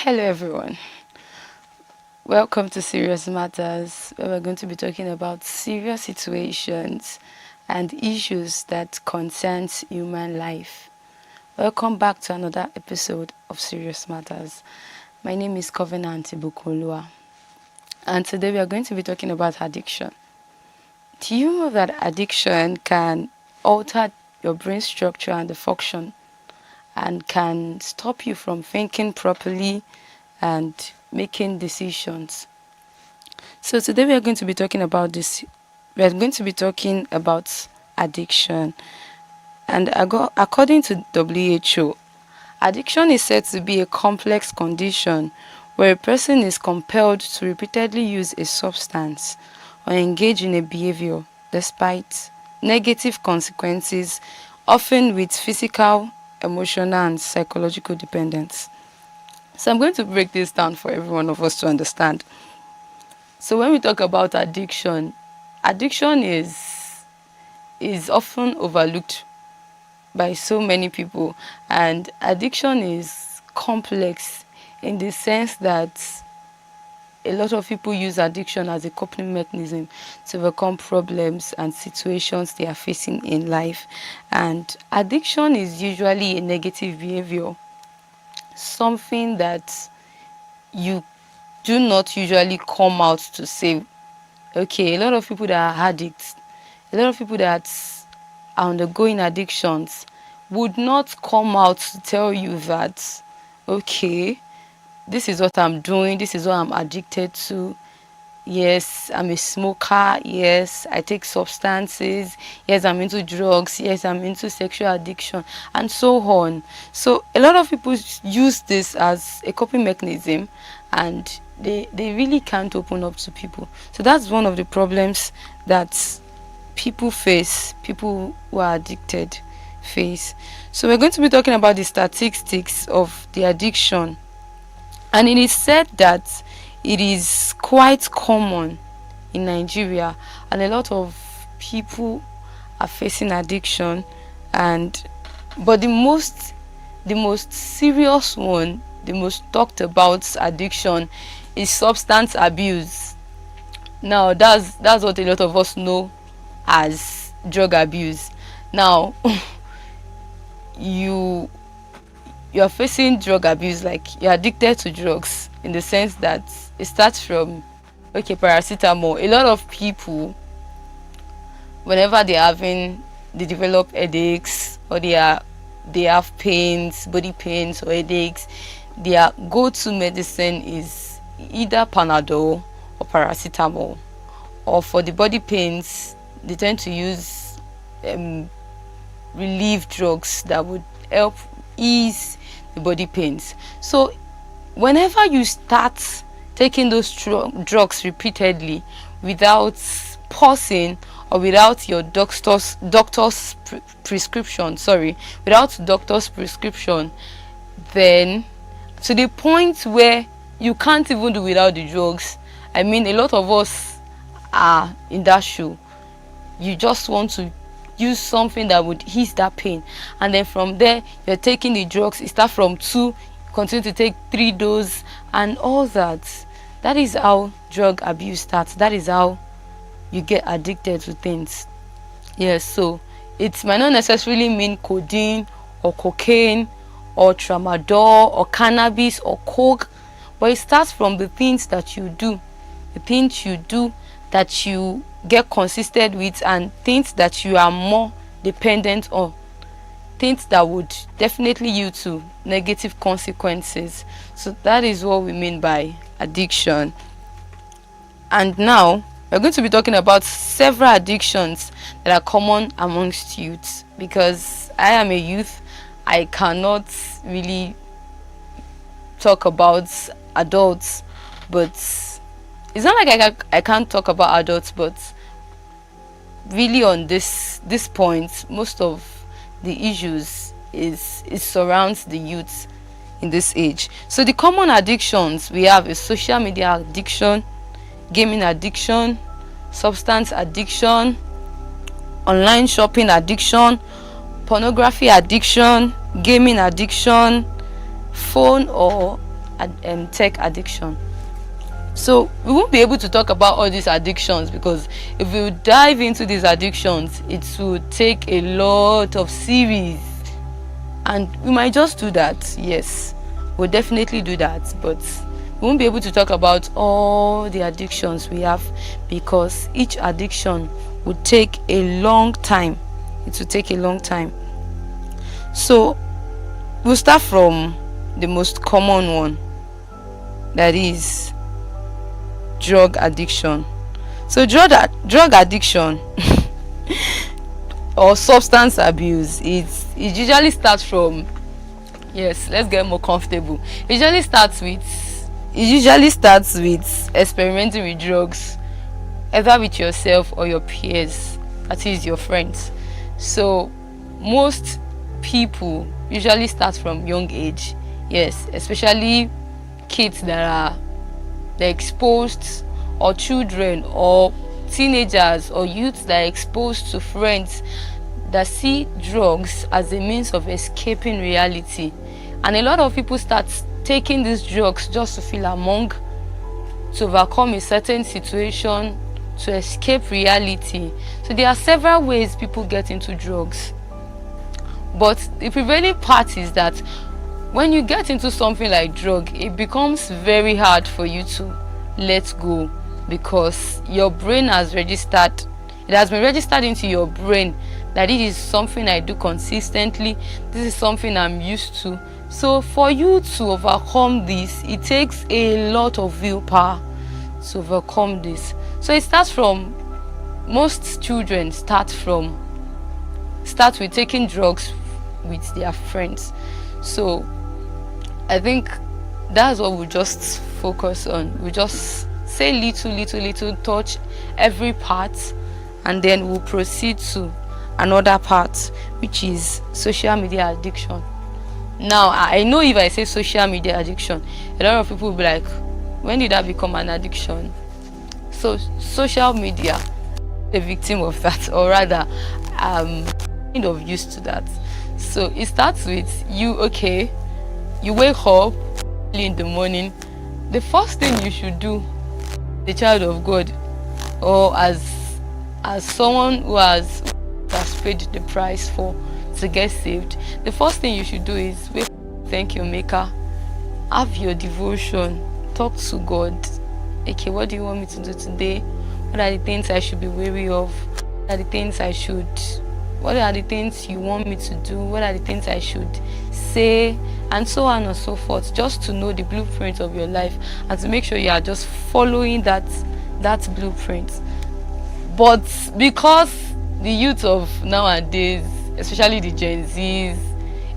Hello, everyone. Welcome to Serious Matters, where we're going to be talking about serious situations and issues that concerns human life. Welcome back to another episode of Serious Matters. My name is Covenant Ibukunlua, and today we are going to be talking about addiction. Do you know that addiction can alter your brain structure and the function and can stop you from thinking properly and making decisions? So today we are going to be talking about this. We are going to be talking about addiction. And according to WHO, addiction is said to be a complex condition where a person is compelled to repeatedly use a substance or engage in a behavior despite negative consequences, often with physical, emotional, and psychological dependence. So I'm going to break this down for every one of us to understand. So when we talk about addiction, addiction is often overlooked by so many people, and addiction is complex in the sense that a lot of people use addiction as a coping mechanism to overcome problems and situations they are facing in life. And addiction is usually a negative behavior, something that you do not usually come out to say. Okay, a lot of people that are addicts, a lot of people that are undergoing addictions would not come out to tell you that, okay, this is what I'm doing, this is what I'm addicted to. Yes, I'm a smoker. Yes, I take substances. Yes, I'm into drugs. Yes, I'm into sexual addiction, and so on. So a lot of people use this as a coping mechanism, and they really can't open up to people. So that's one of the problems that people face, people who are addicted face. So we're going to be talking about the statistics of the addiction, and it is said that it is quite common in Nigeria, and a lot of people are facing addiction. And but the most serious one, the most talked about addiction is substance abuse. Now that's what a lot of us know as drug abuse. Now you you're facing drug abuse, like you're addicted to drugs, in the sense that it starts from, okay, paracetamol. A lot of people, whenever they develop headaches, or they have pains, body pains or headaches, their go-to medicine is either Panadol or paracetamol. Or for the body pains, they tend to use relief drugs that would help ease the body pains. So whenever you start taking those drugs repeatedly without pausing, or without your doctor's prescription, without doctor's prescription, then to the point where you can't even do without the drugs. I mean, a lot of us are in that shoe. You just want to use something that would ease that pain, and then from there you're taking the drugs. You start from 2, continue to take 3 doses and all that. That is how drug abuse starts. That is how you get addicted to things. Yes, so it might not necessarily mean codeine or cocaine or tramadol or cannabis or coke, but it starts from the things that you do, that you get consistent with, and things that you are more dependent on, things that would definitely lead to negative consequences. So that is what we mean by addiction. And now we're going to be talking about several addictions that are common amongst youths. Because I am a youth, I cannot really talk about adults, but it's not like I can't talk about adults, but really on this point, most of the issues is surrounds the youth in this age. So the common addictions we have is social media addiction, gaming addiction, substance addiction, online shopping addiction, pornography addiction, gaming addiction, phone or tech addiction. So we won't be able to talk about all these addictions, because if we dive into these addictions, it will take a lot of series, and we might just do that. Yes, we'll definitely do that, but we won't be able to talk about all the addictions we have, because each addiction would take a long time. It will take a long time. So we'll start from the most common one, that is drug addiction. So drug addiction or substance abuse, it usually starts from, yes, let's get more comfortable. It usually starts with experimenting with drugs, either with yourself or your peers, that is your friends. So most people usually start from young age. Yes, especially kids that are they're exposed, or children or teenagers or youths that are exposed to friends that see drugs as a means of escaping reality. And a lot of people start taking these drugs just to feel among, to overcome a certain situation, to escape reality. So there are several ways people get into drugs, but the prevailing part is that when you get into something like drug, it becomes very hard for you to let go, because your brain has been registered into your brain that it is something I do consistently, this is something I'm used to. So for you to overcome this, it takes a lot of willpower to overcome this. So it starts from, most children start with taking drugs with their friends. So I think that's what we just focus on. We just say little, touch every part, and then we'll proceed to another part, which is social media addiction. Now, I know if I say social media addiction, a lot of people will be like, when did that become an addiction? So social media, a victim of that, or rather, kind of used to that. So it starts with you wake up early in the morning. The first thing you should do, the child of God, or as someone who has paid the price to get saved, the first thing you should do is wake up, thank your maker, have your devotion, talk to God. Okay, what do you want me to do today? What are the things I should be wary of? What are the things you want me to do? What are the things I should say? And so on and so forth, just to know the blueprint of your life and to make sure you are just following that blueprint. But because the youth of nowadays, especially the Gen Zs,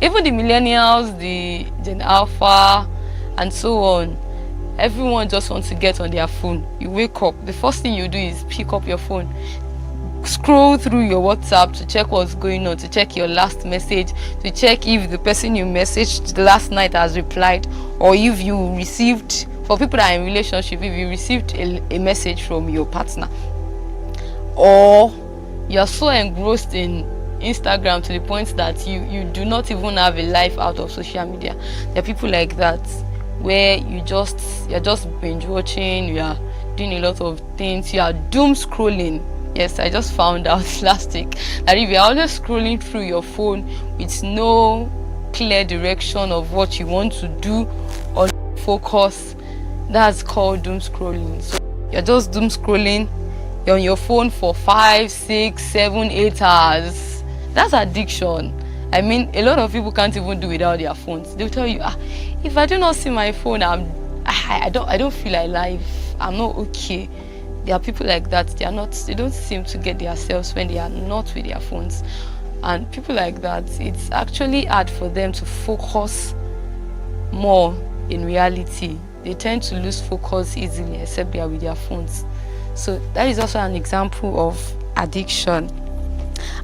even the millennials, the Gen Alpha, and so on, everyone just wants to get on their phone. You wake up, the first thing you do is pick up your phone, scroll through your WhatsApp to check what's going on, to check your last message, to check if the person you messaged last night has replied, or if you received, for people that are in relationship, if you received a message from your partner, or you're so engrossed in Instagram to the point that you do not even have a life out of social media. There are people like that, where you're just binge watching, you are doing a lot of things, you are doom scrolling. Yes, I just found out last week that if you're always scrolling through your phone with no clear direction of what you want to do or focus, that's called doom scrolling. So you're just doom scrolling, you're on your phone for 5, 6, 7, 8 hours. That's addiction. I mean, a lot of people can't even do without their phones. They'll tell you, if I do not see my phone, I don't feel alive. I'm not okay. There are people like that. They don't seem to get themselves when they are not with their phones. And people like that, it's actually hard for them to focus more in reality. They tend to lose focus easily, except they are with their phones. So that is also an example of addiction.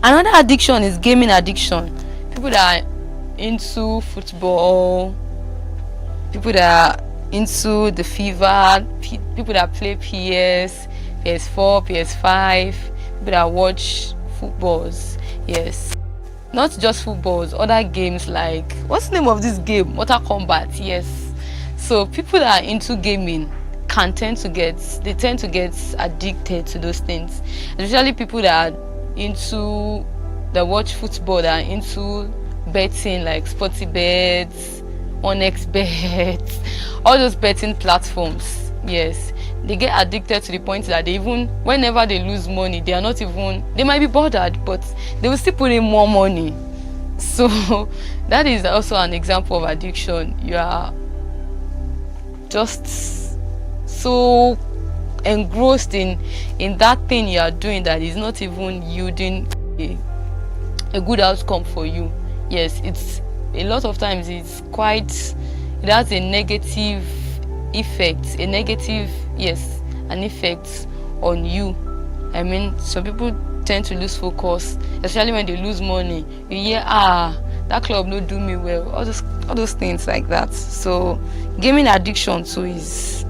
Another addiction is gaming addiction. People that are into football, people that are into the FIFA, people that play PS4, PS5, people that watch footballs. Yes, not just footballs, other games like, what's the name of this game? Mortal Kombat. Yes. So people that are into gaming tend to get addicted to those things, especially people that are into that watch football, that are into betting like Sporty Bets, Onyx Bet, all those betting platforms. Yes, they get addicted to the point that they even, whenever they lose money, they are not even, they might be bothered, but they will still put in more money. So that is also an example of addiction. You are just so engrossed in that thing you are doing that is not even yielding a good outcome for you. Yes, it's a lot of times it has a negative effect, an effect on you. I mean, some people tend to lose focus, especially when they lose money. You hear, that club no do me well, all those things like that. So gaming addiction too is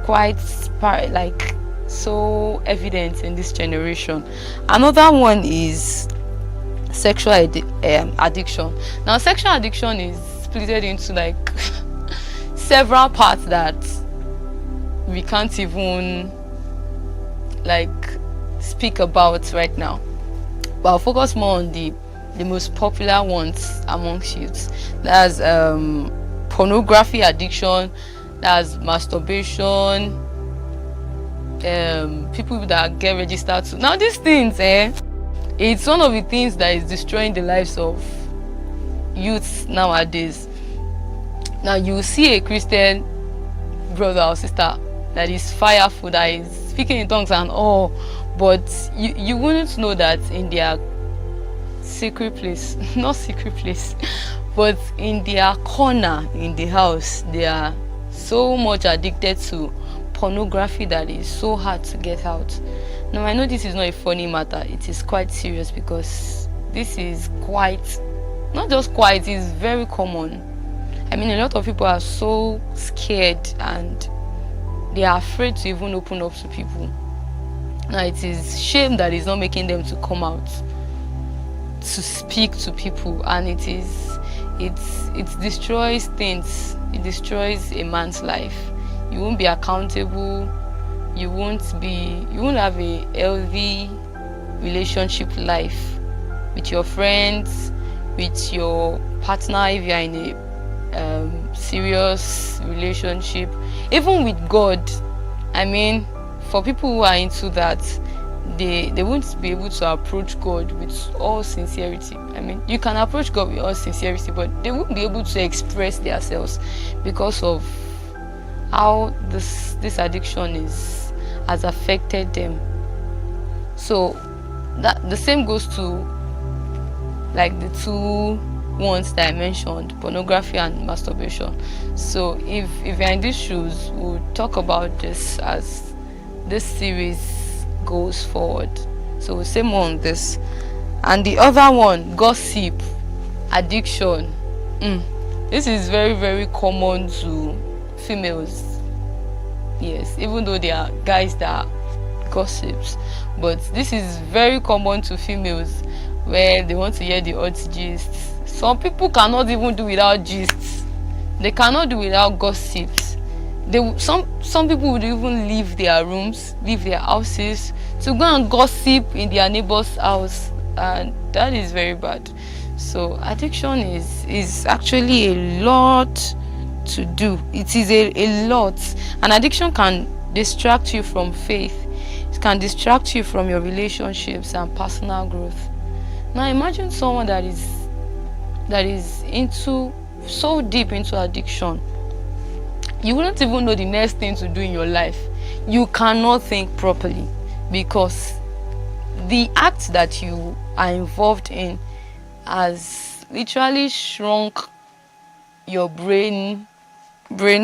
quite like so evident in this generation. Another one is sexual addiction. Now, sexual addiction is split into like several parts that we can't even like speak about right now, but I'll focus more on the most popular ones amongst youths. That's pornography addiction, that's masturbation, people that get registered to. Now these things, it's one of the things that is destroying the lives of youths nowadays. Now you see a Christian brother or sister that is fireful, that is speaking in tongues and all, but you wouldn't know that in their secret place, not secret place, but in their corner in the house, they are so much addicted to pornography that is so hard to get out. Now I know this is not a funny matter, it is quite serious, because this is quite, not just quite, it's very common. I mean, a lot of people are so scared and they are afraid to even open up to people. Now it is shame that is not making them to come out to speak to people, and it destroys things. It destroys a man's life. You won't be accountable. You won't have a healthy relationship life with your friends, with your partner if you are in a serious relationship, even with God. I mean, for people who are into that, they won't be able to approach God with all sincerity. I mean, you can approach God with all sincerity, but they won't be able to express themselves because of how this addiction has affected them. So that the same goes to like the two ones that I mentioned, pornography and masturbation. So if you're in these shoes, we'll talk about this as this series goes forward. So we'll say more on this. And the other one, gossip addiction. This is very, very common to females. Yes, even though there are guys that are gossips, but this is very common to females, where they want to hear the hot gists. Some people cannot even do without gists. They cannot do without gossips. Some people would even leave their rooms, leave their houses to go and gossip in their neighbor's house, and that is very bad. So addiction is actually a lot to do. It is a lot. And addiction can distract you from faith. It can distract you from your relationships and personal growth. Now imagine someone that is into so deep into addiction. You wouldn't even know the next thing to do in your life. You cannot think properly because the act that you are involved in has literally shrunk your brain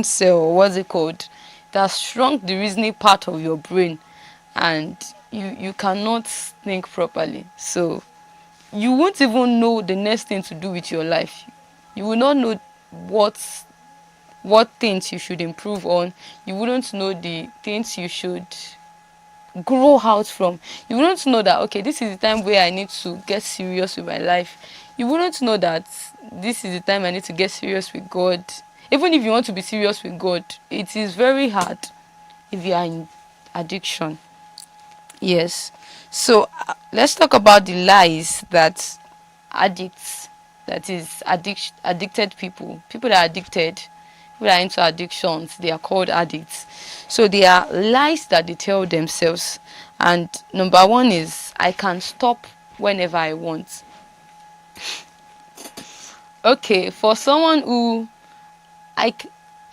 cell, what's it called? It has shrunk the reasoning part of your brain, and you cannot think properly. So you won't even know the next thing to do with your life. You will not know what things you should improve on. You wouldn't know the things you should grow out from. You wouldn't know that, okay, this is the time where I need to get serious with my life. You wouldn't know that this is the time I need to get serious with God. even if you want to be serious with God, it is very hard if you are in addiction. Yes. So let's talk about the lies that addicts, that is addicted people that are addicted, people that are into addictions, they are called addicts. So they are lies that they tell themselves. And number one is, I can stop whenever I want. Okay, for someone who I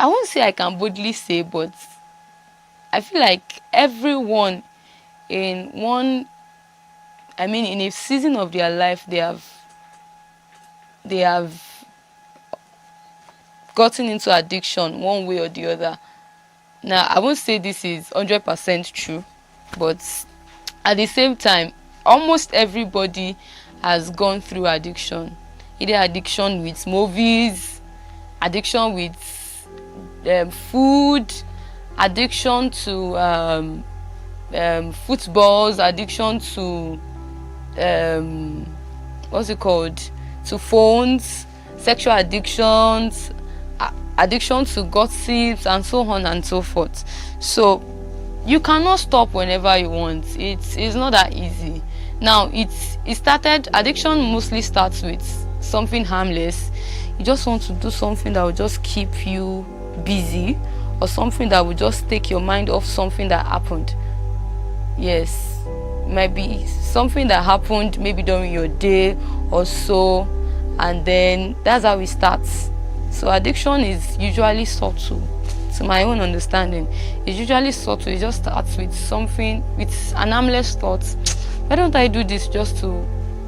won't say I can boldly say, but I feel like everyone in in a season of their life, they have gotten into addiction one way or the other. Now, I won't say this is 100% true, but at the same time, almost everybody has gone through addiction. Either addiction with movies, addiction with food, addiction to footballs, addiction to what's it called, to phones, sexual addictions, addiction to gossips, and so on and so forth. So you cannot stop whenever you want. It's not that easy. Now, addiction mostly starts with something harmless. You just want to do something that will just keep you busy, or something that will just take your mind off something that happened. Yes, maybe something that happened maybe during your day or so, and then that's how it starts. So addiction is usually subtle. To my own understanding, it's usually subtle. It just starts with something, with an harmless thought. Why don't I do this just to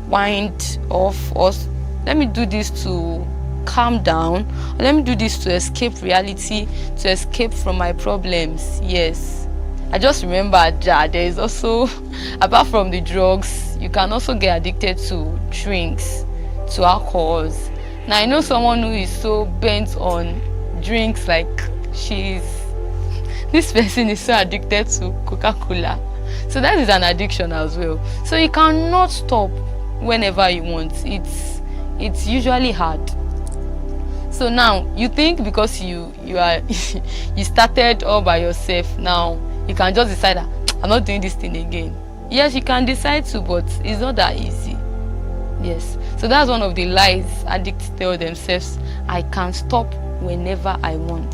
wind off, or let me do this to calm down, or let me do this to escape reality, to escape from my problems. Yes, I just remembered that there is also, apart from the drugs, you can also get addicted to drinks, to alcohols. Now, I know someone who is so bent on drinks, like this person is so addicted to Coca-Cola. So that is an addiction as well. So you cannot stop whenever you want. It's usually hard. So now you think because you are you started all by yourself, now you can just decide that I'm not doing this thing again. Yes, you can decide to, but it's not that easy. Yes. So that's one of the lies addicts tell themselves. I can stop whenever I want.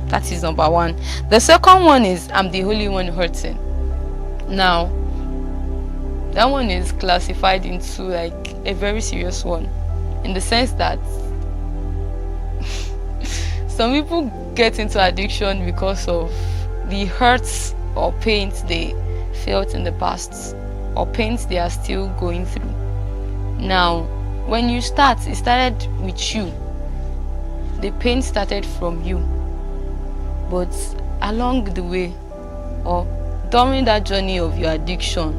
That is number one. The second one is, I'm the only one hurting. Now, that one is classified into like a very serious one, in the sense that some people get into addiction because of the hurts or pains they felt in the past, or pains they are still going through. Now, when you start, it started with you. The pain started from you. But along the way, or during that journey of your addiction,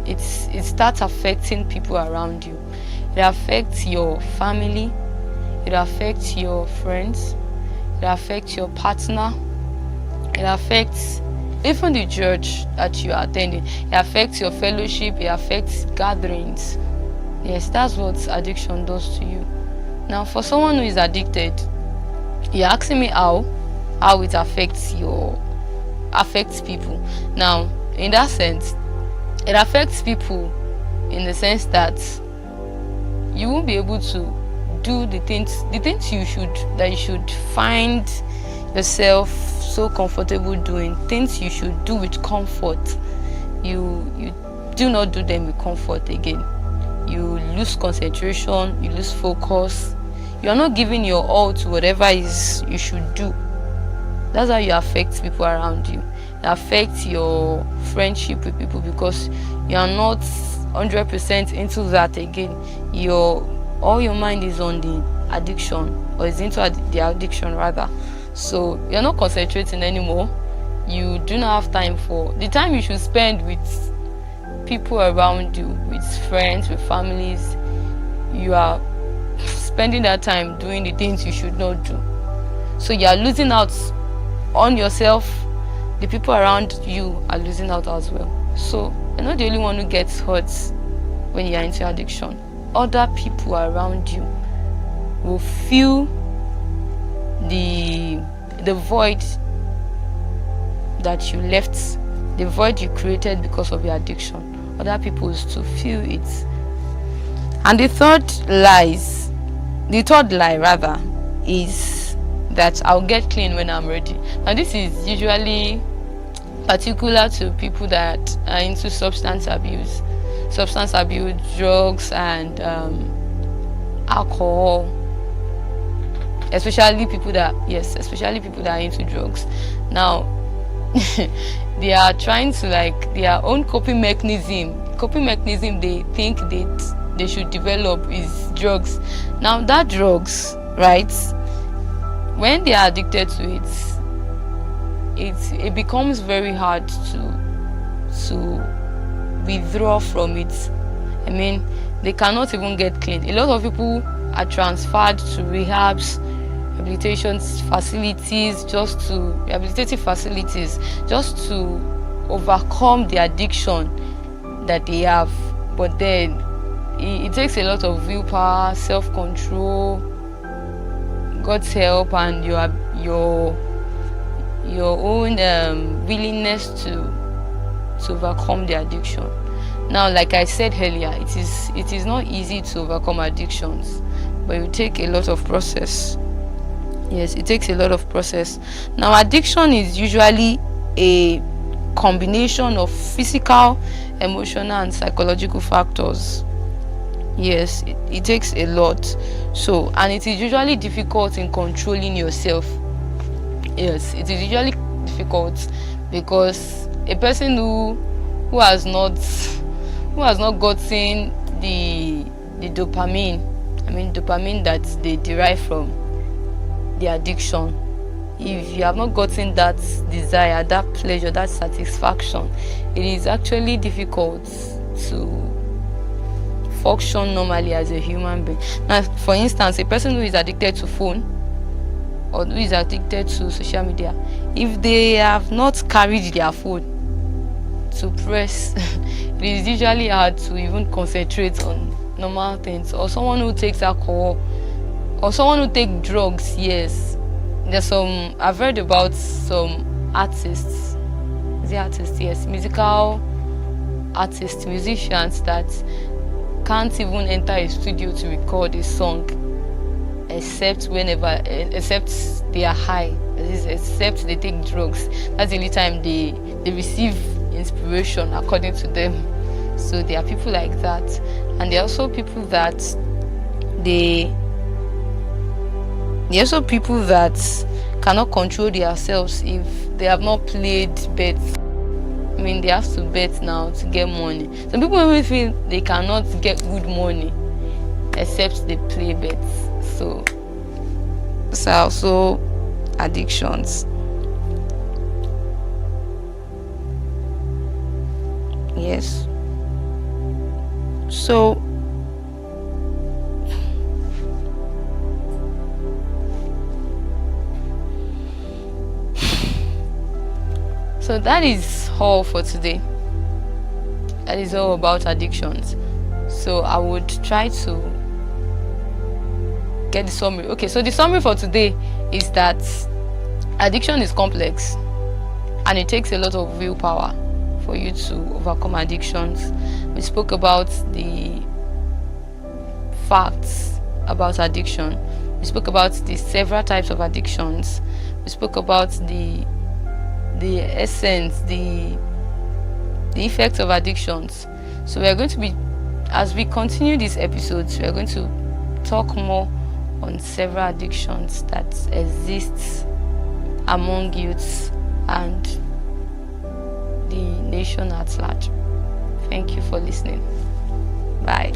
it starts affecting people around you. It affects your family, it affects your friends, it affects your partner, it affects even the church that you are attending, it affects your fellowship, it affects gatherings. Yes, that's what addiction does to you. Now, for someone who is addicted, you're asking me how it affects people. Now, in that sense, it affects people in the sense that you won't be able to do the things you should find yourself so comfortable doing, things you should do with comfort. You do not do them with comfort again. You lose concentration, you lose focus. You are not giving your all to whatever is you should do. That's how you affect people around you. It affects your friendship with people because you are not 100% into that again. All your mind is on the addiction, or is into the addiction rather. So you're not concentrating anymore. You do not have time for the time you should spend with people around you, with friends, with families. You are spending that time doing the things you should not do. So you are losing out on yourself. The people around you are losing out as well. So you're not the only one who gets hurt when you are into addiction. Other people around you will feel the void that you left, the void you created because of your addiction. Other people is to feel it. And the third lie rather, is that I'll get clean when I'm ready. And this is usually particular to people that are into substance abuse, drugs, and alcohol. Especially people that are into drugs. Now, they are trying to, like, their own coping mechanism they think that they should develop is drugs. Now, that drugs, right, when they are addicted to it becomes very hard to withdraw from it. I mean, they cannot even get clean. A lot of people are transferred to rehabilitative facilities just to overcome the addiction that they have. But then it takes a lot of willpower, self-control, God's help, and your own willingness to overcome the addiction. Now, like I said earlier, it is not easy to overcome addictions, but it will take a lot of process. Yes, it takes a lot of process. Now, addiction is usually a combination of physical, emotional, and psychological factors. Yes, it takes a lot. So, and it is usually difficult in controlling yourself. Yes, it is usually difficult because a person who has not gotten the dopamine, dopamine that they derive from the addiction, if you have not gotten that desire, that pleasure, that satisfaction, it is actually difficult to function normally as a human being. Now, for instance, a person who is addicted to phone or who is addicted to social media, if they have not carried their phone to press, it is usually hard to even concentrate on normal things. Or someone who takes alcohol, or someone who takes drugs. Yes, there's I've heard about some artists, musical artists, musicians that can't even enter a studio to record a song except they are high, except they take drugs. That's the only time they receive inspiration, according to them. So there are people like that, and there are also people that cannot control themselves if they have not played bets. They have to bet now to get money. Some people even feel they cannot get good money except they play bets. So these are also addictions. Yes. So that is all for today. That is all about addictions. So I would try to get the summary. Okay, so the summary for today is that addiction is complex and it takes a lot of willpower for you to overcome addictions. We spoke about the facts about addiction. We spoke about the several types of addictions. We spoke about the essence, the effects of addictions. So we are going to be, as we continue these episodes, we are going to talk more on several addictions that exist among youths and the nation at large. Thank you for listening. Bye.